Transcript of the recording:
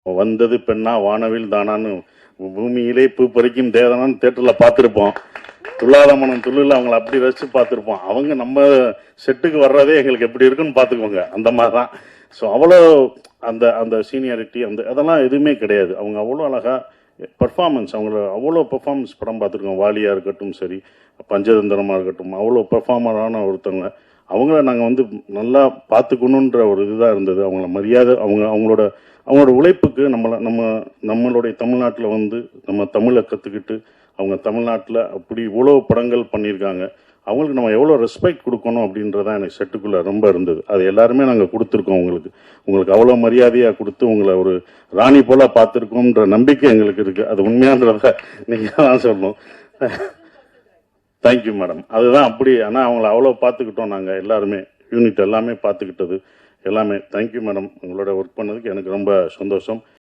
வந்தது பெண்ணா வானவில் தானான்னு பூமியிலே பூ பறிக்கும் தேவனான்னு தேட்டரில் பார்த்துருப்போம். துள்ளாத மனம் துள்ளில் அவங்கள அப்படி ரசித்து பார்த்துருப்போம். அவங்க நம்ம செட்டுக்கு வர்றதே எங்களுக்கு எப்படி இருக்குன்னு பார்த்துக்கோங்க. அந்த மாதிரி தான். ஸோ அவ்வளோ அந்த அந்த சீனியாரிட்டி அதெல்லாம் எதுவுமே கிடையாது. அவங்க அவ்வளோ அழகாக பர்ஃபார்மன்ஸ், அவங்கள அவ்வளோ பர்ஃபார்மன்ஸ் படம் பார்த்துருக்கோம். வாலியாக இருக்கட்டும் சரி, பஞ்சதந்திரமாக இருக்கட்டும், அவ்வளோ பர்ஃபார்மரான ஒருத்தவங்க. அவங்கள நாங்கள் நல்லா பார்த்துக்கணுன்ற ஒரு இதுதான் இருந்தது. அவங்கள மரியாதை, அவங்களோட உழைப்புக்கு நம்மளுடைய தமிழ்நாட்டில் நம்ம தமிழை கற்றுக்கிட்டு அவங்க தமிழ்நாட்டில் அப்படி இவ்வளோ படங்கள் பண்ணியிருக்காங்க. அவங்களுக்கு நம்ம எவ்வளோ ரெஸ்பெக்ட் கொடுக்கணும் அப்படின்றதான் எனக்கு செட்டுக்குள்ளே ரொம்ப இருந்தது. அது எல்லாருமே நாங்கள் கொடுத்துருக்கோம். உங்களுக்கு அவ்வளோ மரியாதையாக கொடுத்து உங்களை ஒரு ராணி போல் பார்த்துருக்கோன்ற நம்பிக்கை எங்களுக்கு இருக்குது. அது உண்மையான்றத நீங்கள் தான் சொல்லணும். Thank you madam. அதுதான் அப்படி. ஆனால் அவங்கள அவ்வளோ பார்த்துக்கிட்டோம் நாங்கள் எல்லாருமே, யூனிட் எல்லாமே பார்த்துக்கிட்டது எல்லாமே. Thank you madam. உங்களோட ஒர்க் பண்ணதுக்கு எனக்கு ரொம்ப சந்தோஷம்.